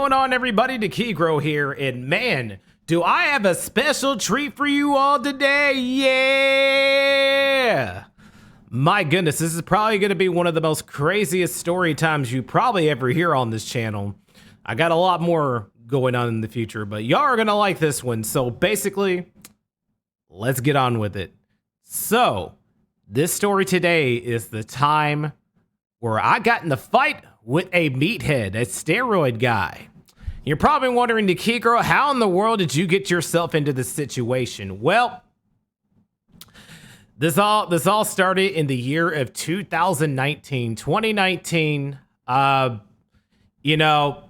going on, everybody? Nicegro here, and man, do I have a special treat for you all today. Yeah! My goodness, this is probably going to be one of the most craziest story times you probably ever hear on this channel. I got a lot more going on in the future, but y'all are going to like this one. So basically, let's get on with it. So, this story today is the time where I got in a fight with a meathead, a steroid guy. You're probably wondering, Nicegro, how in the world did you get yourself into this situation? Well, this all started in the year of 2019. You know,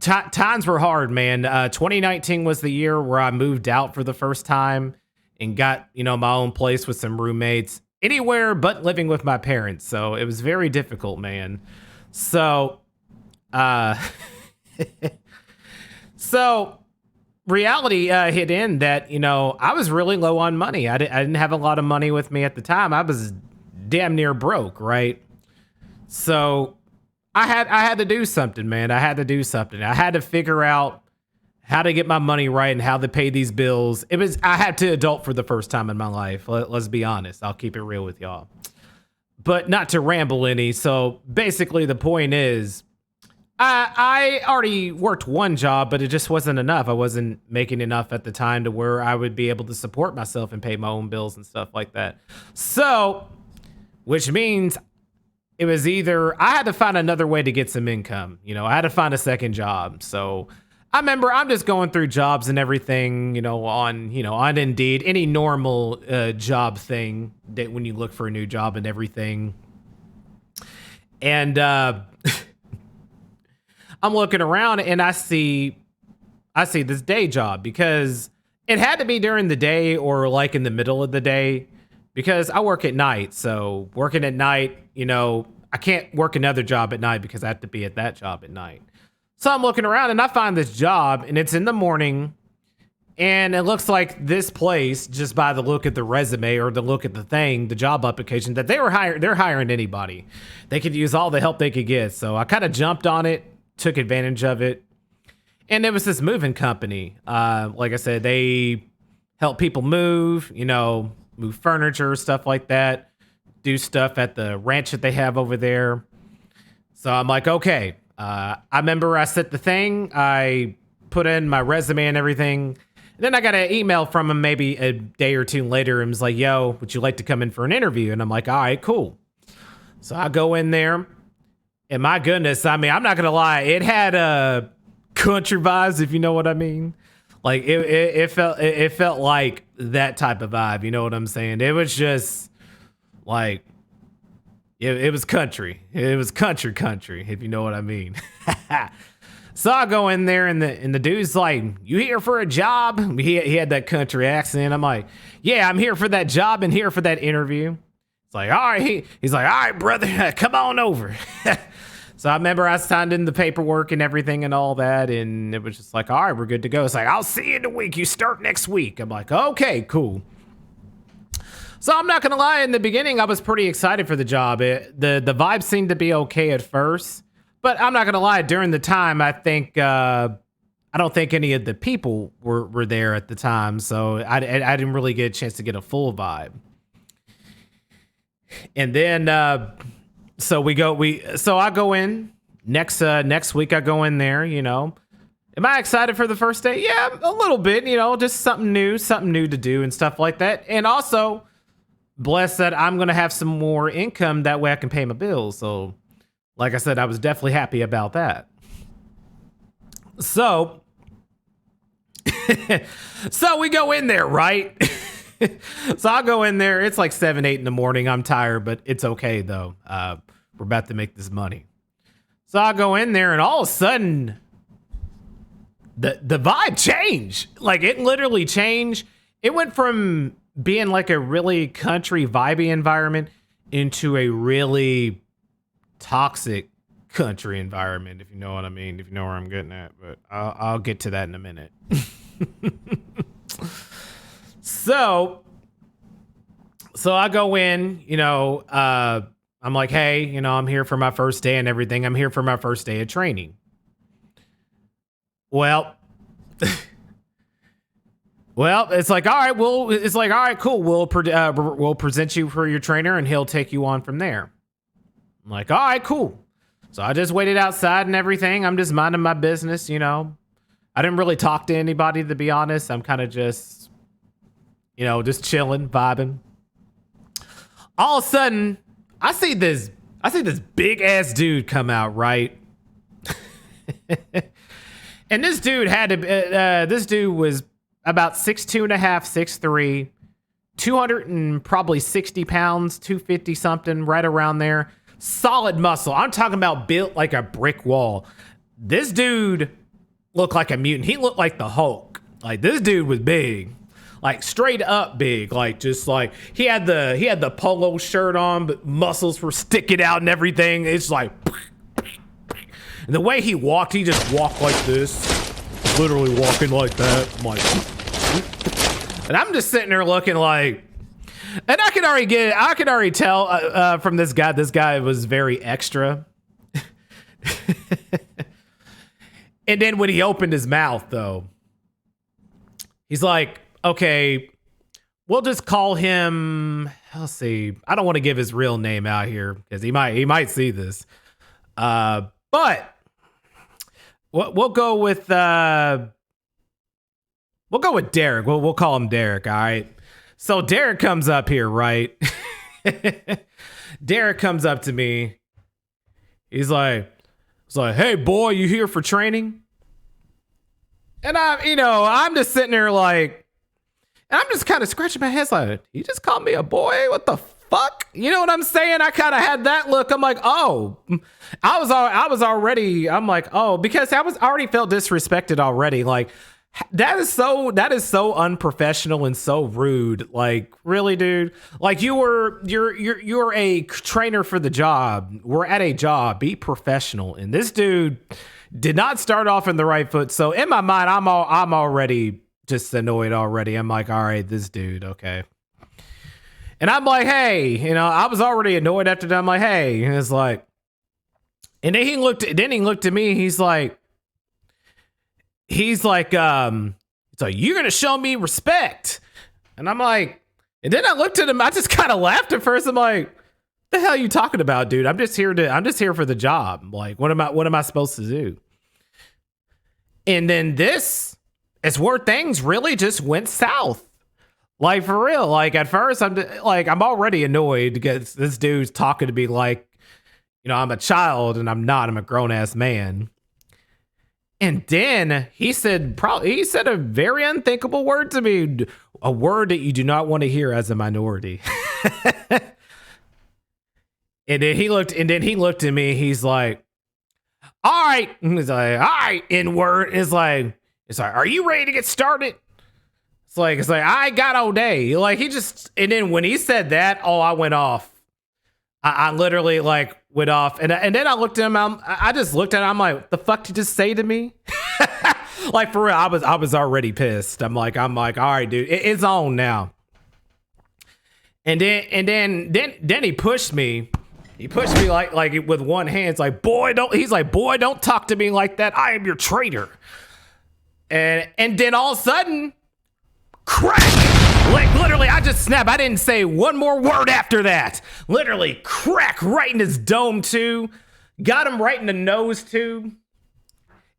times were hard, man. 2019 was the year where I moved out for the first time and got, my own place with some roommates, anywhere but living with my parents. So it was very difficult, man. So, so reality hit in that, I was really low on money. I didn't have a lot of money with me at the time. I was damn near broke, right? So I had to do something, man. I had to do something. I had to figure out how to get my money right and how to pay these bills. I had to adult for the first time in my life. Let's be honest. I'll keep it real with y'all. But not to ramble any. So basically the point is, I already worked one job, but it just wasn't enough. I wasn't making enough at the time to where I would be able to support myself and pay my own bills and stuff like that. So, which means it was either I had to find another way to get some income. I had to find a second job. So I remember I'm just going through jobs and everything, on Indeed, any normal job thing that when you look for a new job and everything. And I'm looking around and I see this day job because it had to be during the day or like in the middle of the day because I work at night. So working at night, I can't work another job at night because I have to be at that job at night. So I'm looking around and I find this job and it's in the morning and it looks like this place, just by the look at the resume or the look at the job application, that they're hiring anybody. They could use all the help they could get. So I kind of jumped on it, took advantage of it. And it was this moving company. Like I said, they help people move, move furniture, stuff like that, do stuff at the ranch that they have over there. So I'm like, okay. I remember I set the thing, I put in my resume and everything. And then I got an email from him maybe a day or two later and was like, yo, would you like to come in for an interview? And I'm like, all right, cool. So I go in there and my goodness, I mean, I'm not going to lie. It had country vibes, if you know what I mean. Like it felt like that type of vibe. You know what I'm saying? It was just like, it was country. It was country, if you know what I mean. So I go in there and the dude's like, you here for a job? He had that country accent. I'm like, yeah, I'm here for that job and here for that interview. It's like, all right. He's like, all right, brother, come on over. So I remember I signed in the paperwork and everything and all that. And it was just like, all right, we're good to go. It's like, I'll see you in a week. You start next week. I'm like, okay, cool. So I'm not going to lie, in the beginning, I was pretty excited for the job. The vibe seemed to be okay at first, but I'm not going to lie, during the time, I don't think any of the people were there at the time, so I didn't really get a chance to get a full vibe. And then, so I go in, next week I go in there, Am I excited for the first day? Yeah, a little bit, just something new to do and stuff like that. And also, blessed that I'm going to have some more income. That way I can pay my bills. So, like I said, I was definitely happy about that. So, so we go in there, right? So I go in there. It's like 7, 8 in the morning. I'm tired, but it's okay though. We're about to make this money. So I go in there and all of a sudden the vibe changed. Like it literally changed. It went from being like a really country vibey environment into a really toxic country environment, if you know what I mean, if you know where I'm getting at, but I'll get to that in a minute. So I go in, I'm like, hey, I'm here for my first day and everything. I'm here for my first day of training. Well, well, it's like, all right, well, it's like, all right, cool. We'll present you for your trainer and he'll take you on from there. I'm like, all right, cool. So I just waited outside and everything. I'm just minding my business, you know. I didn't really talk to anybody, to be honest. I'm kind of just, you know, just chilling, vibing. All of a sudden, I see this big ass dude come out, right? And this dude this dude was about 6'2" and a half, 6'3", 200 and probably 60 pounds, 250 something, right around there. Solid muscle. I'm talking about built like a brick wall. This dude looked like a mutant. He looked like the Hulk. Like, this dude was big. Like, straight up big. Like, just like he had the polo shirt on, but muscles were sticking out and everything. It's like, and the way he walked, he just walked like this. Literally walking like that. I'm like, and I'm just sitting there looking like, and I could already tell from this guy was very extra. And then when he opened his mouth, though, he's like, okay, we'll just call him, let's see, I don't want to give his real name out here because he might see this. But we'll go with Derek. We'll call him Derek, all right? So Derek comes up here, right? Derek comes up to me. He's like, hey, boy, you here for training? And I'm just sitting there like, and I'm just kind of scratching my head like, you just called me a boy? What the fuck? You know what I'm saying? I kind of had that look. I'm like, oh, I was already, I'm like, oh, because I was already felt disrespected already. Like, that is so unprofessional and so rude. Like, really, dude? Like, you're a trainer for the job. We're at a job. Be professional. And this dude did not start off in the right foot. So in my mind, I'm already just annoyed already. I'm like, all right, this dude, okay. And I'm like, hey, you know, I was already annoyed after that. I'm like, hey, and it's like, and then he looked at me. He's like, so you're going to show me respect. And I'm like, and then I looked at him. I just kind of laughed at first. I'm like, the hell are you talking about, dude? I'm just here for the job. Like, what am I supposed to do? And then this is where things really just went south. Like, for real. Like, at first I'm already annoyed because this dude's talking to me like, you know, I'm a child and I'm not. I'm a grown ass man. And then he said a very unthinkable word to me, a word that you do not want to hear as a minority. And then he looked at me. He's like, all right. He's like, all right, N-word. It's like, are you ready to get started? It's like, I got all day. Like, and then when he said that, I went off. I literally like went off. And then I looked at him. I just looked at him. I'm like, what the fuck did you just say to me? Like, for real, I was already pissed. I'm like, all right, dude, it's on now. And then he pushed me. He pushed me like with one hand. It's like, boy, don't talk to me like that. I am your trainer. And then all of a sudden, crack! Like, literally, I just snapped. I didn't say one more word after that. Literally, crack right in his dome too. Got him right in the nose too.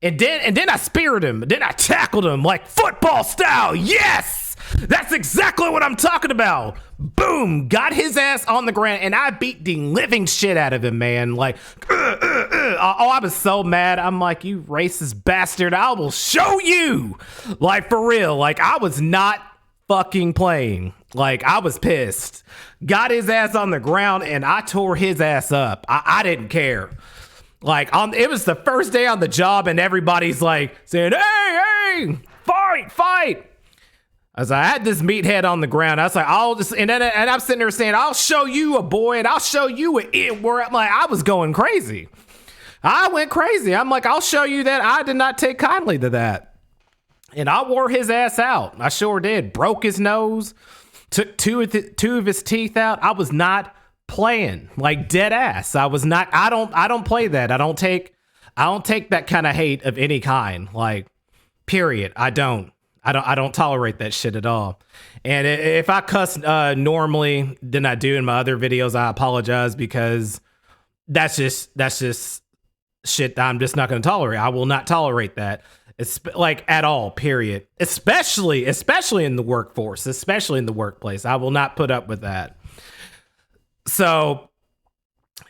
And then I speared him. Then I tackled him like football style. Yes! That's exactly what I'm talking about. Boom! Got his ass on the ground, and I beat the living shit out of him, man. Like, I was so mad. I'm like, you racist bastard, I will show you. Like, for real. Like, I was not fucking playing. Like, I was pissed. Got his ass on the ground, and I tore his ass up. I didn't care. Like, it was the first day on the job, and everybody's like saying, hey, fight. I had this meathead on the ground. I was like, and I'm sitting there saying, I'll show you a boy, and I'll show you where I'm like, I was going crazy. I went crazy. I'm like, I'll show you that I did not take kindly to that. And I wore his ass out. I sure did. Broke his nose, took two of his teeth out. I was not playing, like, dead ass. I don't play that. I don't take that kind of hate of any kind. Like, Period. I don't tolerate that shit at all. And if I cuss normally than I do in my other videos, I apologize, because that's just shit that I'm just not going to tolerate. I will not tolerate that. It's like at all, period. Especially in the workforce, especially in the workplace. I will not put up with that. So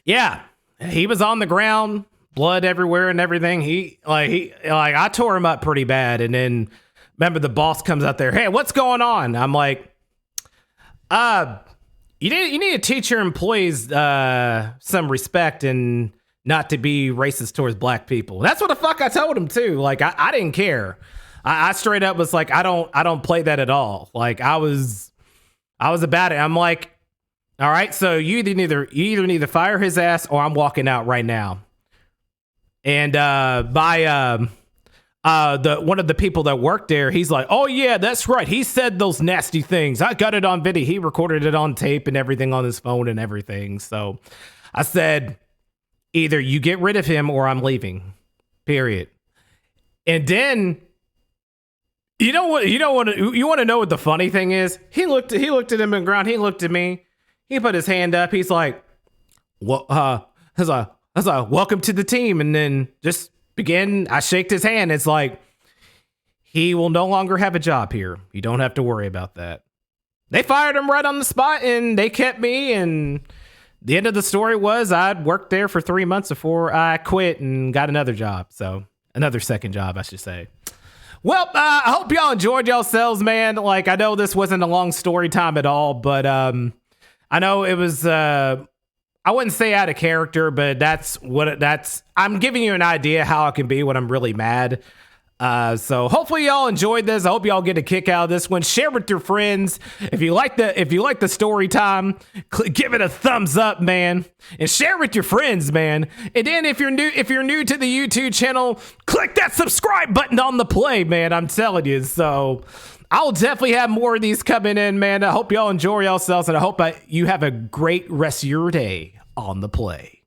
yeah, he was on the ground, blood everywhere and everything. I tore him up pretty bad. And then remember, the boss comes out there, hey, what's going on? I'm like, you need to teach your employees some respect and not to be racist towards black people. That's what the fuck I told him too. Like, I didn't care. I straight up was like, I don't play that at all. Like, I was about it. I'm like, all right, so you either need to fire his ass or I'm walking out right now. And one of the people that worked there, he's like, oh yeah, that's right, he said those nasty things. I got it on video. He recorded it on tape and everything on his phone and everything. So I said, either you get rid of him or I'm leaving, period. And then you want to know what the funny thing is? He looked at him on the ground. He looked at me. He put his hand up. He's like, well, I was like, welcome to the team. And then just begin. I shaked his hand. It's like, he will no longer have a job here. You don't have to worry about that. They fired him right on the spot and they kept me. And the end of the story was I'd worked there for 3 months before I quit and got another job. So another second job, I should say. Well, I hope y'all enjoyed yourselves, man. Like, I know this wasn't a long story time at all, but I know it was, I wouldn't say out of character, but I'm giving you an idea how I can be when I'm really mad. So hopefully y'all enjoyed this. I hope y'all get a kick out of this one. Share with your friends. If you like the story time, give it a thumbs up, man, and share with your friends, man. And then if you're new to the YouTube channel, click that subscribe button on the play, man. I'm telling you. So I'll definitely have more of these coming in, man. I hope y'all enjoy yourselves, and I hope you have a great rest of your day on the play.